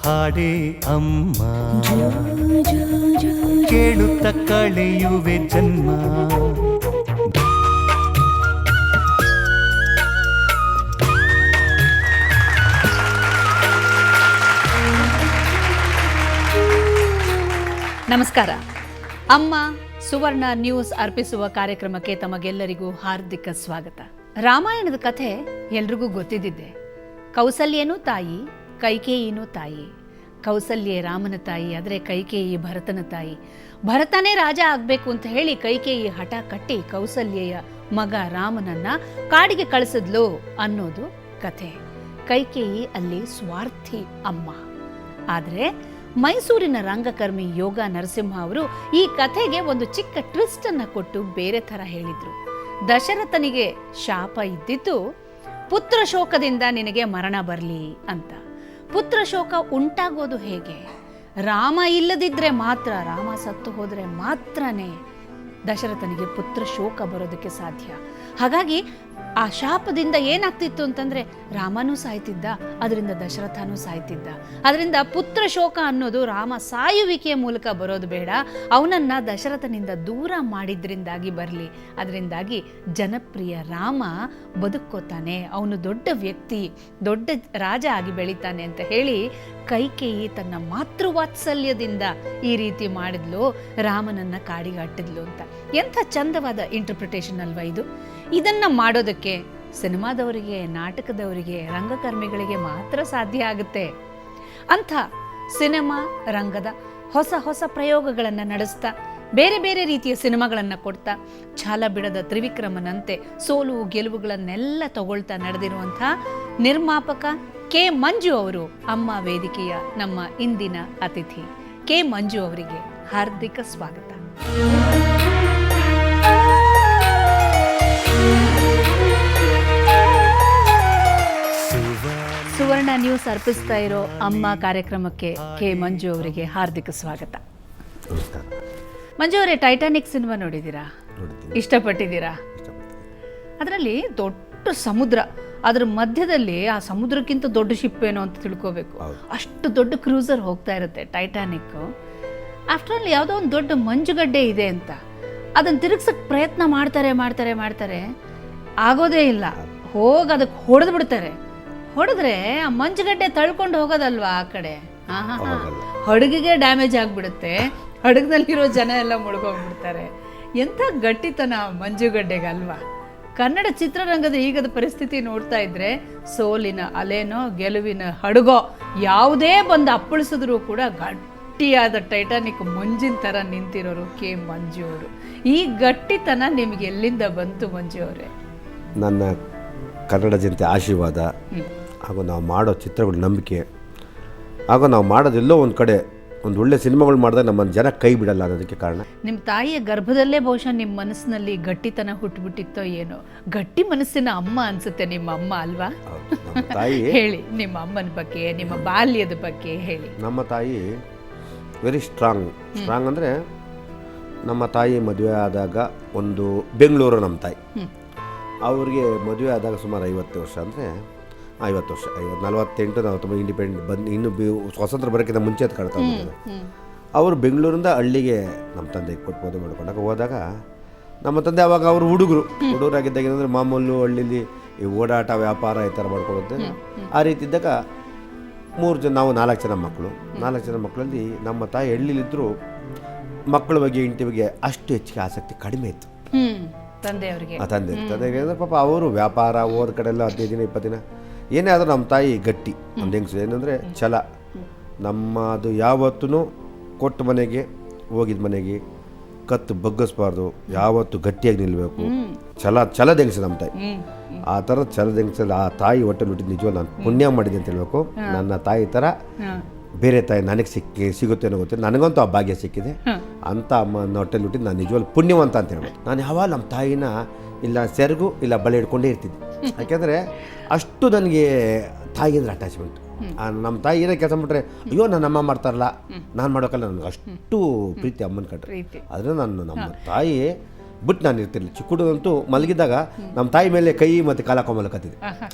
ಹಾಡೇ ಅಮ್ಮ ಕೇಳುತ್ತ ಕಳೆಯುವೆ ಜನ್ಮ. ನಮಸ್ಕಾರ. ಅಮ್ಮ ಸುವರ್ಣ ನ್ಯೂಸ್ ಅರ್ಪಿಸುವ ಕಾರ್ಯಕ್ರಮಕ್ಕೆ ತಮಗೆಲ್ಲರಿಗೂ ಹಾರ್ದಿಕ ಸ್ವಾಗತ. ರಾಮಾಯಣದ ಕಥೆ ಎಲ್ರಿಗೂ ಗೊತ್ತಿದ್ದಿದ್ದೆ. ಕೌಸಲ್ಯನೂ ತಾಯಿ, ಕೈಕೇಯಿನೂ ತಾಯಿ. ಕೌಸಲ್ಯೆ ರಾಮನ ತಾಯಿ, ಆದರೆ ಕೈಕೇಯಿ ಭರತನ ತಾಯಿ. ಭರತನೇ ರಾಜ ಆಗಬೇಕು ಅಂತ ಹೇಳಿ ಕೈಕೇಯಿ ಹಠ ಕಟ್ಟಿ ಕೌಸಲ್ಯೆಯ ಮಗ ರಾಮನನ್ನ ಕಾಡಿಗೆ ಕಳಿಸಿದ್ಲು ಅನ್ನೋದು ಕಥೆ. ಕೈಕೇಯಿ ಅಲ್ಲಿ ಸ್ವಾರ್ಥಿ ಅಮ್ಮ. ಆದರೆ ಮೈಸೂರಿನ ರಂಗಕರ್ಮಿ ಯೋಗ ನರಸಿಂಹ ಅವರು ಈ ಕಥೆಗೆ ಒಂದು ಚಿಕ್ಕ ಟ್ವಿಸ್ಟ್ ಅನ್ನ ಕೊಟ್ಟು ಬೇರೆ ಥರ ಹೇಳಿದ್ರು. ದಶರಥನಿಗೆ ಶಾಪ ಇದ್ದಿದ್ದು ಪುತ್ರ ಶೋಕದಿಂದ ನಿನಗೆ ಮರಣ ಬರಲಿ ಅಂತ. ಪುತ್ರ ಶೋಕ ಉಂಟಾಗೋದು ಹೇಗೆ? ರಾಮ ಇಲ್ಲದಿದ್ರೆ ಮಾತ್ರ, ರಾಮ ಸತ್ತು ಹೋದರೆ ಮಾತ್ರನೇ ದಶರಥನಿಗೆ ಪುತ್ರ ಶೋಕ ಬರೋದಕ್ಕೆ ಸಾಧ್ಯ. ಹಾಗಾಗಿ ಆ ಶಾಪದಿಂದ ಏನಾಗ್ತಿತ್ತು ಅಂತಂದ್ರೆ ರಾಮನೂ ಸಾಯ್ತಿದ್ದ, ಅದರಿಂದ ದಶರಥನೂ ಸಾಯ್ತಿದ್ದ. ಅದರಿಂದ ಪುತ್ರ ಶೋಕ ಅನ್ನೋದು ರಾಮ ಸಾಯುವಿಕೆಯ ಮೂಲಕ ಬರೋದು ಬೇಡ, ಅವನನ್ನ ದಶರಥನಿಂದ ದೂರ ಮಾಡಿದ್ರಿಂದಾಗಿ ಬರಲಿ. ಅದರಿಂದಾಗಿ ಜನಪ್ರಿಯ ರಾಮ ಬದುಕೋತಾನೆ, ಅವನು ದೊಡ್ಡ ವ್ಯಕ್ತಿ, ದೊಡ್ಡ ರಾಜ ಆಗಿ ಬೆಳಿತಾನೆ ಅಂತ ಹೇಳಿ ಕೈಕೇಯಿ ತನ್ನ ಮಾತೃವಾತ್ಸಲ್ಯದಿಂದ ಈ ರೀತಿ ಮಾಡಿದ್ಲು, ರಾಮನನ್ನ ಕಾಡಿಗೆ ಅಟ್ಟಿದ್ಲು ಅಂತ. ಎಂಥ ಚಂದವಾದ ಇಂಟರ್ಪ್ರಿಟೇಷನ್ ಅಲ್ವಾ ಇದು. ಇದನ್ನ ಮಾಡೋದಕ್ಕೆ ಸಿನಿಮಾದವರಿಗೆ, ನಾಟಕದವರಿಗೆ, ರಂಗಕರ್ಮಿಗಳಿಗೆ ಮಾತ್ರ ಸಾಧ್ಯ ಆಗುತ್ತೆ. ಅಂಥ ಸಿನಿಮಾ ರಂಗದ ಹೊಸ ಹೊಸ ಪ್ರಯೋಗಗಳನ್ನು ನಡೆಸ್ತಾ, ಬೇರೆ ಬೇರೆ ರೀತಿಯ ಸಿನಿಮಾಗಳನ್ನು ಕೊಡ್ತಾ, ಛಾಲ ಬಿಡದ ತ್ರಿವಿಕ್ರಮನಂತೆ ಸೋಲು ಗೆಲುವುಗಳನ್ನೆಲ್ಲ ತಗೊಳ್ತಾ ನಡೆದಿರುವಂಥ ನಿರ್ಮಾಪಕ ಕೆ ಮಂಜು ಅವರು ಅಮ್ಮ ವೇದಿಕೆಯ ನಮ್ಮ ಇಂದಿನ ಅತಿಥಿ. ಕೆ ಮಂಜು ಅವರಿಗೆ ಹಾರ್ದಿಕ ಸ್ವಾಗತ. ಸುವರ್ಣ ನ್ಯೂಸ್ ಅರ್ಪಿಸ್ತಾ ಇರೋ ಅಮ್ಮ ಕಾರ್ಯಕ್ರಮಕ್ಕೆ ಕೆ ಮಂಜು ಅವರಿಗೆ ಹಾರ್ದಿಕ ಸ್ವಾಗತ. ಮಂಜು ಅವರೇ, ಟೈಟಾನಿಕ್ ಸಿನಿಮಾ ನೋಡಿದ್ದೀರಾ? ಇಷ್ಟಪಟ್ಟಿದ್ದೀರಾ? ಅದರಲ್ಲಿ ದೊಡ್ಡ ಸಮುದ್ರ, ಅದರ ಮಧ್ಯದಲ್ಲಿ ಆ ಸಮುದ್ರಕ್ಕಿಂತ ದೊಡ್ಡ ಶಿಪ್ ಏನೋ ಅಂತ ತಿಳ್ಕೋಬೇಕು. ಅಷ್ಟು ದೊಡ್ಡ ಕ್ರೂಸರ್ ಹೋಗ್ತಾ ಇರುತ್ತೆ ಟೈಟಾನಿಕ್. ಆಫ್ಟರ್ ಆಲ್ ಯಾವುದೋ ಒಂದು ದೊಡ್ಡ ಮಂಜುಗಡ್ಡೆ ಇದೆ ಅಂತ ಅದನ್ನು ತಿರುಗ್ಸಕ್ಕೆ ಪ್ರಯತ್ನ ಮಾಡ್ತಾರೆ, ಆಗೋದೇ ಇಲ್ಲ. ಹೋಗಿ ಅದಕ್ಕೆ ಹೊಡೆದು ಬಿಡ್ತಾರೆ. ಹೊಡೆದ್ರೆ ಆ ಮಂಜುಗಡ್ಡೆ ತಳ್ಕೊಂಡು ಹೋಗೋದಲ್ವಾ ಆ ಕಡೆ. ಹಡಗಿಗೆ ಡ್ಯಾಮೇಜ್ ಆಗಿಬಿಡುತ್ತೆ, ಹಡಗಿನಲ್ಲಿರೋ ಜನ ಎಲ್ಲ ಮುಳುಗೋಗ್ಬಿಡ್ತಾರೆ. ಎಂಥ ಗಟ್ಟಿತನ ಮಂಜುಗಡ್ಡೆಗಲ್ವಾ. ಕನ್ನಡ ಚಿತ್ರರಂಗದ ಈಗದ ಪರಿಸ್ಥಿತಿ ನೋಡ್ತಾ ಇದ್ರೆ ಸೋಲಿನ ಅಲೆನೋ ಗೆಲುವಿನ ಹಡಗೋ ಯಾವುದೇ ಬಂದು ಅಪ್ಪಳಿಸಿದ್ರು ಕೂಡ ಗಟ್ಟಿಯಾದ ಟೈಟಾನಿಕ್ ಮಂಜಿನ ಥರ ನಿಂತಿರೋರು ಕೆ ಮಂಜು ಅವರು. ಈ ಗಟ್ಟಿತನ ನಿಮ್ಗೆ ಎಲ್ಲಿಂದ ಬಂತು ಮಂಜು ಅವರೇ? ನನ್ನ ಕನ್ನಡ ಜನತೆ ಆಶೀರ್ವಾದ, ಹಾಗೂ ನಾವು ಮಾಡೋ ಚಿತ್ರಗಳ ನಂಬಿಕೆ, ಹಾಗೂ ನಾವು ಮಾಡೋದೆಲ್ಲೋ ಒಂದು ಕಡೆ ಒಂದು ಒಳ್ಳೆ ಸಿನಿಮಾಗಳು ಮಾಡಿದಾಗ ನಮ್ಮ ಜನ ಕೈ ಬಿಡಲ್ಲ ಅನ್ನೋದಕ್ಕೆ ಕಾರಣ. ನಿಮ್ಮ ತಾಯಿಯ ಗರ್ಭದಲ್ಲೇ ಬಹುಶಃ ನಿಮ್ಮ ಮನಸ್ಸಿನಲ್ಲಿ ಗಟ್ಟಿತನ ಹುಟ್ಟುಬಿಟ್ಟಿತ್ತೋ ಏನೋ. ಗಟ್ಟಿ ಮನಸ್ಸಿನ ಅಮ್ಮ ಅನ್ಸುತ್ತೆ ನಿಮ್ಮ ಅಮ್ಮ ಅಲ್ವಾ? ನಮ್ಮ ತಾಯಿ ಹೇಳಿ, ನಿಮ್ಮ ಅಮ್ಮನ ಬಗ್ಗೆ, ನಿಮ್ಮ ಬಾಲ್ಯದ ಬಗ್ಗೆ ಹೇಳಿ. ನಮ್ಮ ತಾಯಿ ವೆರಿ ಸ್ಟ್ರಾಂಗ್ ಅಂದರೆ, ನಮ್ಮ ತಾಯಿ ಮದುವೆ ಆದಾಗ ಒಂದು ಬೆಂಗಳೂರು ನಮ್ಮ ತಾಯಿ. ಅವ್ರಿಗೆ ಮದುವೆ ಆದಾಗ ಸುಮಾರು 50 ವರ್ಷ, ಅಂದರೆ 50 ವರ್ಷ, 48 ನಾವು ತುಂಬ ಇಂಡಿಪೆಂಡೆಂಟ್ ಬಂದು ಇನ್ನು ಸ್ವತಂತ್ರ ಬರೋಕ್ಕಿಂತ ಮುಂಚೆ ಅದು ಕಾಣ್ತಾ ಇದ್ದಾರೆ. ಅವರು ಬೆಂಗಳೂರಿಂದ ಹಳ್ಳಿಗೆ ನಮ್ಮ ತಂದೆ ಕೊಟ್ಟು ಮದುವೆ ಮಾಡ್ಕೊಂಡಾಗ ಹೋದಾಗ, ನಮ್ಮ ತಂದೆ ಅವಾಗ ಅವರು ಹುಡುಗರಾಗಿದ್ದಾಗ ಏನಂದರೆ ಮಾಮೂಲು ಹಳ್ಳಿಲಿ ಈ ಓಡಾಟ ವ್ಯಾಪಾರ ಈ ಥರ ಮಾಡ್ಕೊಳ್ಳುತ್ತೆ. ಆ ರೀತಿ ಇದ್ದಾಗ 3 ಜನ, ನಾವು 4 ಜನ ಮಕ್ಕಳು. 4 ಜನ ಮಕ್ಕಳಲ್ಲಿ ನಮ್ಮ ತಾಯಿ ಹಳ್ಳಿಲಿದ್ದರೂ ಮಕ್ಕಳ ಬಗ್ಗೆ, ಇಂಟಿ ಬಗ್ಗೆ ಅಷ್ಟು ಹೆಚ್ಚಿಗೆ ಆಸಕ್ತಿ ಕಡಿಮೆ ಇತ್ತು ತಂದೆಯವ್ರಿಗೆ. ತಂದೆಗೆ ಅಂದರೆ ಪಾಪ ಅವರು ವ್ಯಾಪಾರ ಹೋದ ಕಡೆ ಎಲ್ಲ 15 ದಿನ 20 ದಿನ ಏನೇ ಆದರೂ ನಮ್ಮ ತಾಯಿ ಗಟ್ಟಿ ಒಂದು ಹೆಂಗಸು. ಏನಂದರೆ ಛಲ. ನಮ್ಮದು ಯಾವತ್ತೂ ಕೊಟ್ಟ ಮನೆಗೆ, ಹೋಗಿದ ಮನೆಗೆ ಕತ್ತು ಬಗ್ಗಿಸ್ಬಾರ್ದು, ಯಾವತ್ತು ಗಟ್ಟಿಯಾಗಿ ನಿಲ್ಲಬೇಕು. ಛಲದ ಹೆಂಗಸು ನಮ್ಮ ತಾಯಿ. ಆ ಥರದ ಛಲದ ಹೆಂಗಸಲ್ಲಿ ಆ ತಾಯಿ ಹೊಟ್ಟೆಲಿ ಹುಟ್ಟಿದ ನಿಜವಾಗ ನಾನು ಪುಣ್ಯ ಮಾಡಿದೆ ಅಂತ ಹೇಳ್ಬೇಕು. ನನ್ನ ತಾಯಿ ಥರ ಬೇರೆ ತಾಯಿ ನನಗೆ ಸಿಗುತ್ತೆ ಅನ್ನೋ ಗೊತ್ತಿಲ್ಲ, ನನಗಂತೂ ಆ ಭಾಗ್ಯ ಸಿಕ್ಕಿದೆ. ಅಂಥ ಅಮ್ಮನ ಹೊಟ್ಟೆಲಿ ಹುಟ್ಟಿದ್ದು ನಾನು ನಿಜವಾಗ್ಲೂ ಪುಣ್ಯವಂತ ಅಂತ ಹೇಳ್ಬೋದು. ನಾನು ಯಾವಾಗ ನಮ್ಮ ತಾಯಿನ ಇಲ್ಲ ಸೆರಗು ಇಲ್ಲ ಬಳೆ ಹಿಡ್ಕೊಂಡೇ ಇರ್ತಿದ್ದೆ. ಯಾಕೆಂದರೆ ಅಷ್ಟು ನನಗೆ ತಾಯಿ ಅಂದರೆ ಅಟ್ಯಾಚ್ಮೆಂಟ್. ನಮ್ಮ ತಾಯಿ ಏನೇ ಕೆಲಸ ಮಾಡ್ರೆ, ಅಯ್ಯೋ ನನ್ನ ಅಮ್ಮ ಮಾಡ್ತಾರಲ್ಲ, ನಾನು ಮಾಡೋಕ್ಕಲ್ಲ, ನನಗೆ ಅಷ್ಟು ಪ್ರೀತಿ ಅಮ್ಮನ ಕಟ್ರೆ. ಆದರೆ ನಾನು ನಮ್ಮ ತಾಯಿ ಬಿಟ್ಟು ನಾನು ಇರ್ತಿರ್ಲಿಲ್ಲ. ಚಿಕ್ಕ ಹುಡುಗಂತೂ ಮಲಗಿದಾಗ ನಮ್ಮ ತಾಯಿ ಮೇಲೆ ಕೈ ಮತ್ತು ಕಾಲ ಹಾಕೊಂಬಲಕತ್ತಿದ್ದೆ.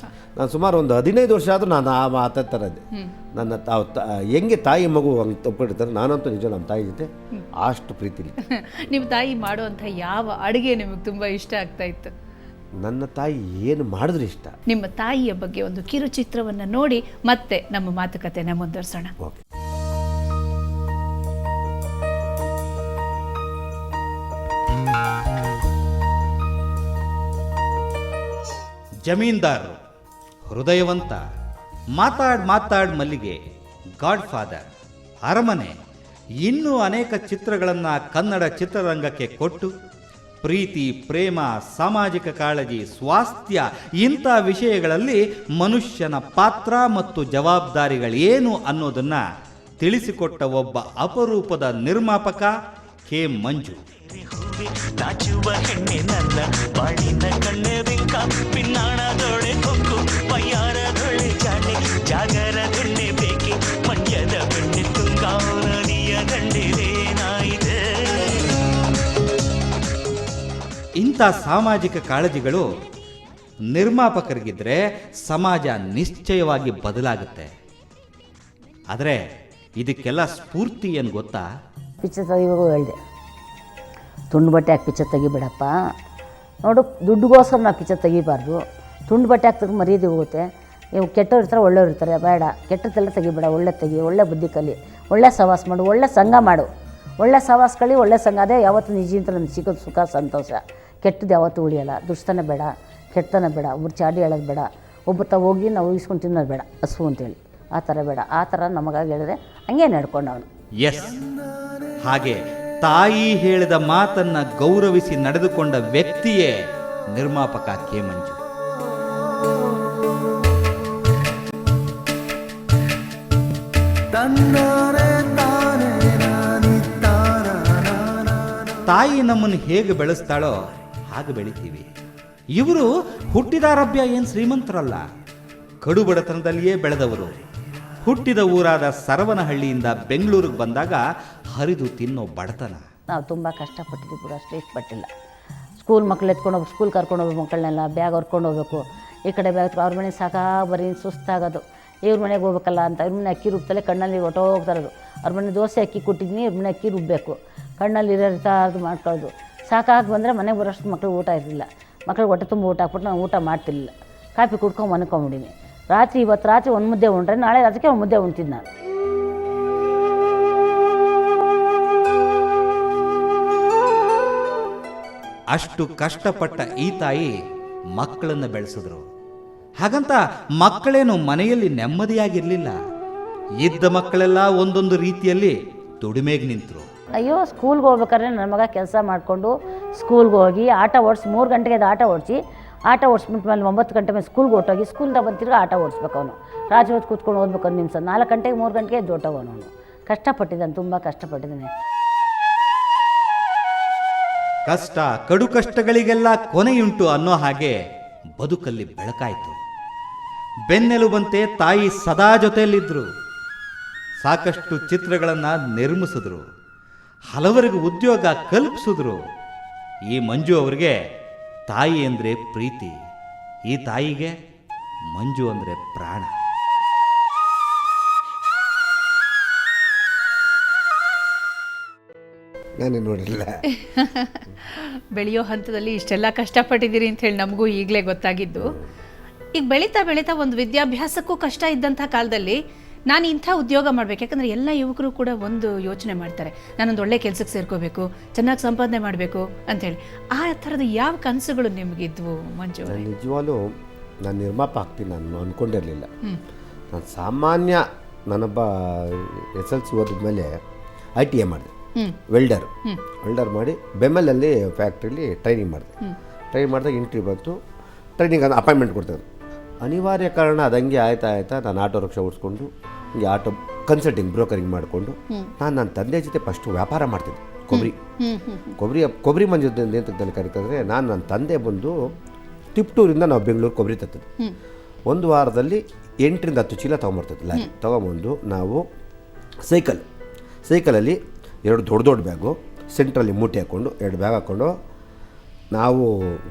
ನಾನು ಸುಮಾರು ಒಂದು 15 ವರ್ಷ ಆದರೂ ನಾನು ಆ ಮಾತಾಡ್ತಾ ಇದ್ದೆ. ನನ್ನ ಹೆಂಗೆ ತಾಯಿ ಮಗು ಹಂಗೆ ತಪ್ಪಿಡ್ತಾರೆ, ನಾನಂತೂ ನಿಜ ನಮ್ಮ ತಾಯಿ ಜೊತೆ ಅಷ್ಟು ಪ್ರೀತಿ ಇಲ್ಲ. ನಿಮ್ಮ ತಾಯಿ ಮಾಡುವಂಥ ಯಾವ ಅಡುಗೆ ನಿಮಗೆ ತುಂಬ ಇಷ್ಟ ಆಗ್ತಾ ಇತ್ತು? ನನ್ನ ತಾಯಿ ಏನು ಮಾಡಿದ್ರೆ ಇಷ್ಟ. ನಿಮ್ಮ ತಾಯಿಯ ಬಗ್ಗೆ ಒಂದು ಕಿರುಚಿತ್ರವನ್ನು ನೋಡಿ ಮತ್ತೆ ನಮ್ಮ ಮಾತುಕತೆನ ಮುಂದುವರಿಸೋಣ. ಓಕೆ. ಜಮೀನ್ದಾರರು, ಹೃದಯವಂತ, ಮಾತಾಡ್ ಮಲ್ಲಿಗೆ, ಗಾಡ್ ಫಾದರ್, ಅರಮನೆ, ಇನ್ನೂ ಅನೇಕ ಚಿತ್ರಗಳನ್ನು ಕನ್ನಡ ಚಿತ್ರರಂಗಕ್ಕೆ ಕೊಟ್ಟು ಪ್ರೀತಿ, ಪ್ರೇಮ, ಸಾಮಾಜಿಕ ಕಾಳಜಿ, ಸ್ವಾಸ್ಥ್ಯ ಇಂಥ ವಿಷಯಗಳಲ್ಲಿ ಮನುಷ್ಯನ ಪಾತ್ರ ಮತ್ತು ಜವಾಬ್ದಾರಿಗಳೇನು ಅನ್ನೋದನ್ನು ತಿಳಿಸಿಕೊಟ್ಟ ಒಬ್ಬ ಅಪರೂಪದ ನಿರ್ಮಾಪಕ ಕೆ. ಮಂಜು. ನಾಚುವ ಹೆಣ್ಣೆ ನನ್ನ ಬಾಳಿನ ಕಣ್ಣೆರಿಂಕ ಪಿನ್ನಾಣದೊಳೆ ಕೊಕ್ಕು ಪಯ್ಯಾರದೊಳೆ ಜಾಣೆ ಜಾಗರದೊಣ್ಣೆ ಬೇಕೆ ಮಂಡ್ಯದ ಬೆಣ್ಣೆ ತುಂಗಾ ನದಿಯ ದಂಡೆರೇನಾಯಿದೆ. ಇಂಥ ಸಾಮಾಜಿಕ ಕಾಳಜಿಗಳು ನಿರ್ಮಾಪಕರಿಗಿದ್ರೆ ಸಮಾಜ ನಿಶ್ಚಯವಾಗಿ ಬದಲಾಗುತ್ತೆ. ಆದರೆ ಇದಕ್ಕೆಲ್ಲ ಸ್ಫೂರ್ತಿ ಏನು ಗೊತ್ತಾ? ಪಿಕ್ಚರ್ ತೆಗಿಬೇಕು ಹೇಳಿದೆ, ತುಂಡು ಬಟ್ಟೆ ಹಾಕಿ ಪಿಕ್ಚರ್ ತೆಗಿಬೇಡಪ್ಪ, ನೋಡು ದುಡ್ಡುಗೋಸ್ಕರ ನಾವು ಪಿಕ್ಚರ್ ತೆಗಿಬಾರ್ದು, ತುಂಡು ಬಟ್ಟೆ ಹಾಕ್ತಾರೆ ಮರ್ಯಾದೆ ಹೋಗುತ್ತೆ, ನೀವು ಕೆಟ್ಟವ್ರು ಇರ್ತಾರೆ ಒಳ್ಳೆಯವ್ರು ಇರ್ತಾರೆ, ಬೇಡ ಕೆಟ್ಟದ್ದೆಲ್ಲ ತೆಗಿಬೇಡ, ಒಳ್ಳೆ ತೆಗಿ, ಒಳ್ಳೆ ಬುದ್ಧಿ ಕಲಿ, ಒಳ್ಳೆ ಸವಾಸ ಮಾಡು, ಒಳ್ಳೆ ಸಂಘ ಮಾಡು, ಒಳ್ಳೆ ಸವಾಸ ಕಲಿ, ಒಳ್ಳೆ ಸಂಘ, ಅದೇ ಯಾವತ್ತು ನಿಜ ಅಂತ ನಮ್ಗೆ ಸಿಗೋದು ಸುಖ ಸಂತೋಷ. ಕೆಟ್ಟದ್ದು ಯಾವತ್ತೂ ಉಳಿಯಲ್ಲ, ದುಷ್ಟತನ ಬೇಡ, ಕೆಟ್ಟತನ ಬೇಡ, ಒಬ್ಬರು ಚಾಡಿ ಹೇಳೋದು ಬೇಡ, ಒಬ್ಬರು ಹೋಗಿ ನಾವು ಇಸ್ಕೊಂಡು ತಿನ್ನೋದು ಬೇಡ, ಹಸು ಅಂತೇಳಿ ಆ ಥರ ಬೇಡ. ಆ ಥರ ನಮಗಾಗಿ ಹೇಳಿದ್ರೆ ಹಂಗೆ ನಡ್ಕೊಂಡು ಅವನು. ಎಸ್, ಹಾಗೆ ತಾಯಿ ಹೇಳಿದ ಮಾತನ್ನ ಗೌರವಿಸಿ ನಡೆದುಕೊಂಡ ವ್ಯಕ್ತಿಯೇ ನಿರ್ಮಾಪಕ ಕೆ. ಮಂಜು. ತಾಯಿ ನಮ್ಮನ್ನು ಹೇಗೆ ಬೆಳೆಸ್ತಾಳೋ ಹಾಗೆ ಬೆಳಿತೀವಿ. ಇವರು ಹುಟ್ಟಿದಾರಭ್ಯ ಏನು ಶ್ರೀಮಂತರಲ್ಲ, ಕಡು ಬಡತನದಲ್ಲಿಯೇ ಬೆಳೆದವರು. ಹುಟ್ಟಿದ ಊರಾದ ಸರವನಹಳ್ಳಿಯಿಂದ ಬೆಂಗಳೂರಿಗೆ ಬಂದಾಗ ಹರಿದು ತಿನ್ನೋ ಬಡತನ. ನಾವು ತುಂಬ ಕಷ್ಟಪಟ್ಟಿದ್ದೀವಿ ಕೂಡ, ಅಷ್ಟು ಇಷ್ಟಪಟ್ಟಿಲ್ಲ. ಸ್ಕೂಲ್ ಮಕ್ಳು ಎತ್ಕೊಂಡು ಹೋಗ್ಬೇಕು, ಸ್ಕೂಲ್ ಕರ್ಕೊಂಡು ಹೋಗ್ಬೇಕು, ಮಕ್ಕಳನ್ನೆಲ್ಲ ಬ್ಯಾಗ್ ಹೊರ್ಕೊಂಡು ಹೋಗ್ಬೇಕು, ಈ ಕಡೆ ಬ್ಯಾಗ್ ಅವ್ರ ಮನೆ ಸಾಕಾ ಬರೀ ಸುಸ್ತಾಗೋದು, ಇವ್ರ ಮನೆಗೆ ಹೋಗ್ಬೇಕಲ್ಲ ಅಂತ ಇವ್ರ ಮನೆ ಅಕ್ಕಿ ರುಬ್ತಲೇ ಕಣ್ಣಲ್ಲಿ ಹೊಟ್ಟೋಗ್ತಾರದು. ಅವ್ರ ಮನೆ ದೋಸೆ ಅಕ್ಕಿ ಕೊಟ್ಟಿದ್ದೀನಿ, ಇವ್ರ ಮನೆ ಅಕ್ಕಿ ರುಬ್ಬಬೇಕು, ಕಣ್ಣಲ್ಲಿ ಇರೋದು ಮಾಡ್ಕೊಳ್ಳೋದು. ಸಾಕಾಗಿ ಬಂದರೆ ಮನೆಗೆ ಬರೋಷ್ಟು ಮಕ್ಳಿಗೆ ಊಟ ಇರಲಿಲ್ಲ, ಮಕ್ಳಿಗೆ ಹೊಟ್ಟೆ ತುಂಬ ಊಟ ಹಾಕ್ಬಿಟ್ಟು ನಾನು ಊಟ ಮಾಡ್ತಿರ್ಲಿಲ್ಲ, ಕಾಫಿ ಕುಡ್ಕೊಂಡು ಮನ್ಕೊಂಬಿಡೀನಿ. ಇವತ್ತು ರಾತ್ರಿ ಒಂದು ಮುದ್ದೆ ಉಂಡ್ರೆ ನಾಳೆ ರಾತ್ರಿಗೆ ಒಂದು ಮುದ್ದೆ ಉಣ್ತಿದ್ದು ನಾನು. ಅಷ್ಟು ಕಷ್ಟಪಟ್ಟ ಈ ತಾಯಿ ಮಕ್ಕಳನ್ನು ಬೆಳೆಸಿದ್ರು. ಹಾಗಂತ ಮಕ್ಕಳೇನು ಮನೆಯಲ್ಲಿ ನೆಮ್ಮದಿಯಾಗಿರಲಿಲ್ಲ. ಇದ್ದ ಮಕ್ಕಳೆಲ್ಲ ಒಂದೊಂದು ರೀತಿಯಲ್ಲಿ ದುಡಿಮೆಗೆ ನಿಂತರು. ಅಯ್ಯೋ, ಸ್ಕೂಲ್ಗೆ ಹೋಗ್ಬೇಕಾದ್ರೆ ನನ್ನ ಮಗ ಕೆಲಸ ಮಾಡಿಕೊಂಡು ಸ್ಕೂಲ್ಗೆ ಹೋಗಿ ಆಟ ಓಡಿಸಿ 3 ಗಂಟೆಗೆ ಅದು ಆಟ ಓಡಿಸ್ಬಿಟ್ಟು ಮೇಲೆ 9 ಗಂಟೆ ಮೇಲೆ ಸ್ಕೂಲ್ಗೆ ಹೊಟ್ಟೋಗಿ ಸ್ಕೂಲ್ದಾಗ ಬಂದು ಆಟ ಓಡಿಸ್ಬೇಕು ಅವನು. ರಾತ್ರಿ ಹೊತ್ತು ಕೂತ್ಕೊಂಡು ಓದ್ಬೇಕು 1 ನಿಮಿಷ, 4 ಗಂಟೆಗೆ 3 ಗಂಟೆಗೆ ದೊಡ್ಡವನು ಅವನು. ಕಷ್ಟಪಟ್ಟಿದ್ದಾನೆ, ತುಂಬ ಕಷ್ಟಪಟ್ಟಿದ್ದಾನೆ. ಕಷ್ಟ ಕಡು ಕಷ್ಟಗಳಿಗೆಲ್ಲ ಕೊನೆಯುಂಟು ಅನ್ನೋ ಹಾಗೆ ಬದುಕಲ್ಲಿ ಬೆಳಕಾಯಿತು. ಬೆನ್ನೆಲುಬಂತೆ ತಾಯಿ ಸದಾ ಜೊತೆಯಲ್ಲಿದ್ದರು. ಸಾಕಷ್ಟು ಚಿತ್ರಗಳನ್ನು ನಿರ್ಮಿಸಿದ್ರು, ಹಲವರಿಗೆ ಉದ್ಯೋಗ ಕಲ್ಪಿಸಿದ್ರು. ಈ ಮಂಜು ಅವರಿಗೆ ತಾಯಿ ಅಂದರೆ ಪ್ರೀತಿ, ಈ ತಾಯಿಗೆ ಮಂಜು ಅಂದರೆ ಪ್ರಾಣ. ನಾನೇ ನೋಡಿಲ್ಲ. ಬೆಳೆಯೋ ಹಂತದಲ್ಲಿ ಇಷ್ಟೆಲ್ಲ ಕಷ್ಟಪಟ್ಟಿದ್ದೀರಿ ಅಂತ ಹೇಳಿ ನಮಗೂ ಈಗಲೇ ಗೊತ್ತಾಗಿದ್ದು. ಈಗ ಬೆಳೀತಾ ಬೆಳೀತಾ ಒಂದು ವಿದ್ಯಾಭ್ಯಾಸಕ್ಕೂ ಕಷ್ಟ ಇದ್ದಂಥ ಕಾಲದಲ್ಲಿ ನಾನು ಇಂಥ ಉದ್ಯೋಗ ಮಾಡಬೇಕು, ಯಾಕಂದರೆ ಎಲ್ಲ ಯುವಕರು ಕೂಡ ಒಂದು ಯೋಚನೆ ಮಾಡ್ತಾರೆ, ನಾನೊಂದು ಒಳ್ಳೆ ಕೆಲಸಕ್ಕೆ ಸೇರ್ಕೋಬೇಕು, ಚೆನ್ನಾಗಿ ಸಂಪಾದನೆ ಮಾಡಬೇಕು ಅಂಥೇಳಿ. ಆ ಥರದ ಯಾವ ಕನಸುಗಳು ನಿಮಗಿದ್ವು ಮಂಜು? ನಿಜವಾಗ್ಲೂ ನಾನು ನಿರ್ಮಾಪ ಆಗ್ತೀನಿ ನಾನು ಅಂದ್ಕೊಂಡಿರಲಿಲ್ಲ. ನಾನು ಸಾಮಾನ್ಯ ನಾನೊಬ್ಬ SLC ಓದಿದ್ಮೇಲೆ ITA ಮಾಡಿದೆ, ವೆಲ್ಡರ್ ಮಾಡಿ ಬೆಮ್ಮಲಲ್ಲಿ ಫ್ಯಾಕ್ಟ್ರಿಲಿ ಟ್ರೈನಿಂಗ್ ಮಾಡಿದಾಗ ಇಂಟ್ರ್ಯೂ ಬಂತು. ಟ್ರೈನಿಂಗ್ ಅಂದರೆ ಅಪಾಯಿಂಟ್ಮೆಂಟ್ ಕೊಡ್ತಾರೆ. ಅನಿವಾರ್ಯ ಕಾರಣ ಅದಂಗೆ ಆಯ್ತಾ ನಾನು ಆಟೋ ರಿಕ್ಷಾ ಓಡಿಸ್ಕೊಂಡು ಹಿಂಗೆ ಆಟೋ ಕನ್ಸಲ್ಟಿಂಗ್ ಬ್ರೋಕರಿಂಗ್ ಮಾಡಿಕೊಂಡು ನಾನು ನನ್ನ ತಂದೆ ಜೊತೆ ಫಸ್ಟು ವ್ಯಾಪಾರ ಮಾಡ್ತಿದ್ದೆ. ಕೊಬ್ಬರಿ ಮಂಜು ಅಂತ ಕರೀತಂದರೆ ನನ್ನ ತಂದೆ ಬಂದು ತಿಪ್ಟೂರಿಂದ ನಾವು ಬೆಂಗಳೂರು ಕೊಬ್ಬರಿ ತತ್ತಿದ್ದೆ. ಒಂದು ವಾರದಲ್ಲಿ 8ರಿಂದ 10 ಚೀಲ ತೊಗೊಂಬರ್ತಿದ್ದೆ. ಲಾರಿ ತೊಗೊಂಬಂದು ನಾವು ಸೈಕಲಲ್ಲಿ 2 ದೊಡ್ಡ ಬ್ಯಾಗು, ಸೆಂಟ್ರಲ್ಲಿ ಮೂಟೆ ಹಾಕ್ಕೊಂಡು 2 ಬ್ಯಾಗ್ ಹಾಕ್ಕೊಂಡು ನಾವು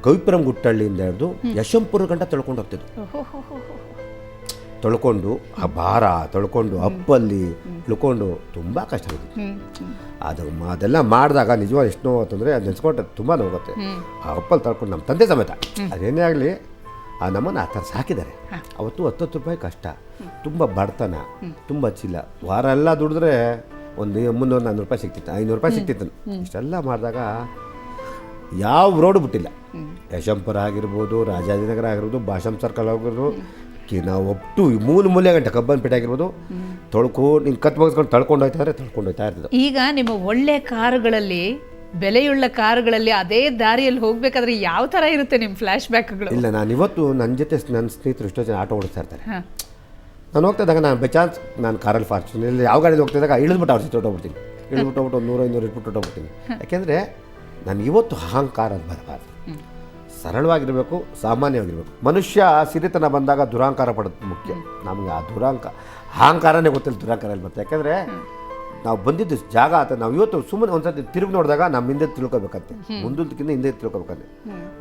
ಗವಿಪುರಂ ಗುಟ್ಟಳ್ಳಿಯಿಂದ ಹಿಡಿದು ಯಶವಂತಪುರ ಗಂಟ ತೊಳ್ಕೊಂಡು ಹೋಗ್ತಿದ್ವು. ತೊಳ್ಕೊಂಡು ಆ ಭಾರ ತೊಳ್ಕೊಂಡು ಅಪ್ಪಲ್ಲಿ ಇಳ್ಕೊಂಡು ತುಂಬ ಕಷ್ಟ ಆಗುತ್ತೆ. ಅದೆಲ್ಲ ಮಾಡಿದಾಗ ನಿಜವಾಗಿ ಎಷ್ಟು ನೋವು ಅಂತಂದರೆ ಅದು ನೆನೆಸ್ಕೊಂಡ್ರೆ ತುಂಬ ನೋವಾಗುತ್ತೆ. ಆ ಅಪ್ಪಲ್ಲಿ ತೊಳ್ಕೊಂಡು ನಮ್ಮ ತಂದೆ ಸಮೇತ ಅದೇನೇ ಆಗಲಿ ಆ ನಮ್ಮನ್ನು ಆ ಥರ ಸಾಕಿದ್ದಾರೆ. ಅವತ್ತು 10 ರೂಪಾಯಿ ಕಷ್ಟ, ತುಂಬ ಬಡತನ, ತುಂಬ ಚೀಲ, ವಾರ ಎಲ್ಲ ದುಡಿದ್ರೆ ಒಂದು 300-400 ರೂಪಾಯಿ ಸಿಗ್ತಿತ್ತು, 500 ರೂಪಾಯಿ ಸಿಗ್ತಿತ್ತು. ಇಷ್ಟೆಲ್ಲ ಮಾಡಿದಾಗ ಯಾವ ರೋಡು ಬಿಟ್ಟಿಲ್ಲ. ಯಶವಂತಪುರ ಆಗಿರ್ಬೋದು, ರಾಜಾಜಿನಗರ ಆಗಿರ್ಬೋದು, ಭಾಷಂ ಸರ್ಕಲ್ ಆಗಿರ್ಬೋದು, ನಾವು ಒಟ್ಟು ಮೂಲೆ ಗಂಟೆ ಕಬ್ಬನ್ಪೇಟೆ ಆಗಿರ್ಬೋದು, ತೊಳ್ಕೊಂಡು ಹಿಂಗೆ ಕತ್ತು ಮುಗಿಸ್ಕೊಂಡು ತಳ್ಕೊಂಡು ಹೋಗ್ತಾ ಇರ್ತದೆ. ಈಗ ನಿಮ್ಮ ಒಳ್ಳೆ ಕಾರುಗಳಲ್ಲಿ, ಬೆಲೆಯುಳ್ಳ ಕಾರುಗಳಲ್ಲಿ ಅದೇ ದಾರಿಯಲ್ಲಿ ಹೋಗ್ಬೇಕಾದ್ರೆ ಯಾವ ಥರ ಇರುತ್ತೆ ನಿಮ್ಮ ಫ್ಲ್ಯಾಶ್ ಬ್ಯಾಕ್ಗಳು? ಇಲ್ಲ, ನಾನು ಇವತ್ತು ನನ್ನ ಜೊತೆ ನನ್ನ ಸ್ನೇಹಿತರು ಎಷ್ಟೋ ಜನ ಆಟೋ ಓಡಿಸ್ತಾ ಇರ್ತಾರೆ. ನಾನು ಹೋಗ್ತಾ ಇದ್ದಾಗ ನಾನು ಬೈ ಚಾನ್ಸ್ ನಾನು ಕಾರಲ್ಲಿ ಫಾರ್ಚುನಲ್ಲಿ ಯಾವ ಗಾಡಿಯಲ್ಲಿ ಹೋಗ್ತಿದ್ದಾಗ ಇಳಿದ್ಬಿಟ್ಟು ಅವ್ರ ಜೊತೆ ಹೊಟ್ಟೋಗ್ಬಿಡ್ತೀನಿ. ಇಳಿದ್ಬಿಟ್ಟು 100-200 ಇಟ್ಬಿಟ್ಟು ಹೊಟ್ಟೋಗ್ಬಿಡ್ತೀನಿ. ಯಾಕೆಂದರೆ ನನಗೆ ಇವತ್ತು ಅಹಂಕಾರ ಅದು ಬರಬಾರ್ದು. ಸರಳವಾಗಿರಬೇಕು, ಸಾಮಾನ್ಯವಾಗಿರಬೇಕು. ಮನುಷ್ಯ ಸಿರಿತನ ಬಂದಾಗ ದುರಹಂಕಾರ ಪಡೋದು ಮುಖ್ಯ. ನಮಗೆ ಆ ಅಹಂಕಾರನೇ ಗೊತ್ತಿಲ್ಲ ದುರಹಂಕಾರ ಎಲ್ಲಿ ಬರುತ್ತೆ. ಯಾಕೆಂದರೆ ನಾವು ಬಂದಿದ್ದು ಜಾಗ ಅಂತ ನಾವು ಇವತ್ತು ಸುಮ್ಮನೆ ಒಂದ್ಸತಿ ತಿರುಗಿ ನೋಡಿದಾಗ ನಮ್ಮ ಹಿಂದೆ ತಿಳ್ಕೊಬೇಕಂತೆ, ಮುಂದಕ್ಕಿಂತ ಹಿಂದೆ ತಿಳ್ಕೊಬೇಕಂತೆ.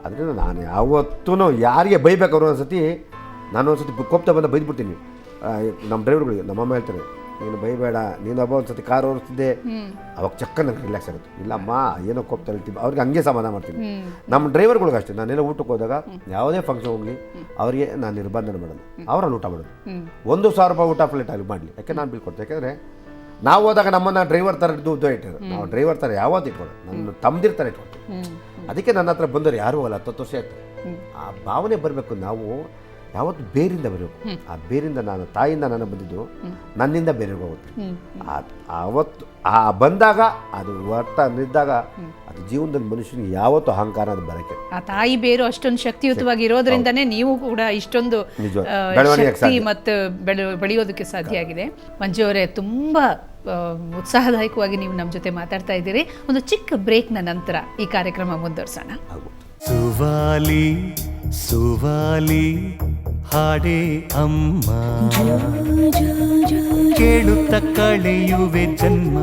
ಅದರಿಂದ ನಾನು ಯಾವತ್ತೂ ಯಾರಿಗೆ ಬೈಬೇಕಾದ್ರು ಒಂದ್ಸತಿ ನಾನು ಒಂದ್ಸತಿ ಕೋಪ್ತಾ ಬಂದ ಬೈದ್ಬಿಡ್ತೀನಿ. ನಮ್ಮ ಡ್ರೈವರ್ಗಳಿಗೆ ನಮ್ಮಮ್ಮ ಹೇಳ್ತಾರೆ, ನೀನು ಬೈಬೇಡ, ನೀನೊಬ್ಬ ಒಂದ್ಸತಿ ಕಾರ್ ಓಡಿಸ್ತಿದ್ದೆ, ಅವಾಗ ಚಕ್ಕ ನನಗೆ ರಿಲ್ಯಾಕ್ಸ್ ಆಗುತ್ತೆ. ಇಲ್ಲಮ್ಮ ಏನೋ ಕೋಪ್ತಾ ಹೇಳ್ತೀವಿ, ಅವ್ರಿಗೆ ಹಂಗೆ ಸಮಾಧಾನ ಮಾಡ್ತೀನಿ. ನಮ್ಮ ಡ್ರೈವರ್ಗಳಿಗೆ ಅಷ್ಟೇ, ನಾನೆಲ್ಲ ಊಟಕ್ಕೆ ಹೋದಾಗ ಯಾವುದೇ ಫಂಕ್ಷನ್ ಹೋಗಲಿ ಅವರಿಗೆ ನಾನು ನಿರ್ಬಂಧನ ಮಾಡೋದು, ಅವರಲ್ಲಿ ಊಟ ಮಾಡೋದು. 1,000 ರೂಪಾಯಿ ಊಟ ಪ್ಲೇಟ್ ಆಗಲಿ ಮಾಡಲಿ, ಯಾಕೆ ನಾನು ಬಿಲ್ ಕೊಡ್ತೀನಿ. ಯಾಕೆಂದರೆ ನಾವು ಹೋದಾಗ ನಮ್ಮನ್ನು ಡ್ರೈವರ್ ಥರ ಇಟ್ಟಿರೋದು, ನಾವು ಡ್ರೈವರ್ ಥರ ಯಾವತ್ತು ಇಟ್ಕೊಳ್ಳೋದು, ನನ್ನ ತಮ್ಮದಿರ್ತಾರೆ ಇಟ್ಕೊಳ್ತೀವಿ. ಅದಕ್ಕೆ ನನ್ನ ಹತ್ರ ಬಂದವರು ಯಾರೂ ಅಲ್ಲ, 10 ವರ್ಷ ಆಯ್ತು. ಆ ಭಾವನೆ ಬರಬೇಕು. ನಾವು ಯಾವತ್ತು ಬೇರಿಂದ ಬರಬೇಕು. ಆ ಬೇರಿಂದ, ನಾನು ತಾಯಿಯಿಂದ ನಾನು ಬಂದಿದ್ದು, ನನ್ನಿಂದ ಬೇರೆಗೆ ಹೋಗುತ್ತೆ. ಆವತ್ತು ಆ ಬಂದಾಗ ಅದು ಒಟ್ಟ ನಿಂತಾಗ ಅದು ಜೀವನದಲ್ಲಿ ಮನುಷ್ಯನಿಗೆ ಯಾವತ್ತು ಅಹಂಕಾರ ಅದು ಬರೋಕ್ಕೆ. ಆ ತಾಯಿ ಬೇರು ಅಷ್ಟೊಂದು ಶಕ್ತಿಯುತವಾಗಿ ಇರೋದ್ರಿಂದನೇ ನೀವು ಕೂಡ ಇಷ್ಟೊಂದು ಶಕ್ತಿ ಮತ್ತು ಬೆಳೆಯೋದಕ್ಕೆ ಸಾಧ್ಯ ಆಗಿದೆ. ಮಂಜು ಅವರೇ, ತುಂಬ ಉತ್ಸಾಹದಾಯಕವಾಗಿ ನೀವು ನಮ್ಮ ಜೊತೆ ಮಾತಾಡ್ತಾ ಇದ್ದೀರಿ. ಒಂದು ಚಿಕ್ಕ ಬ್ರೇಕ್ನ ನಂತರ ಈ ಕಾರ್ಯಕ್ರಮ ಮುಂದುವರ್ಸೋಣ. ಸುವಾಲಿ ಸುವಾಲಿ ಹಾಡೇ ಅಮ್ಮ, ಕೇಳುತ್ತ ಕಳೆಯುವೆ ಜನ್ಮ.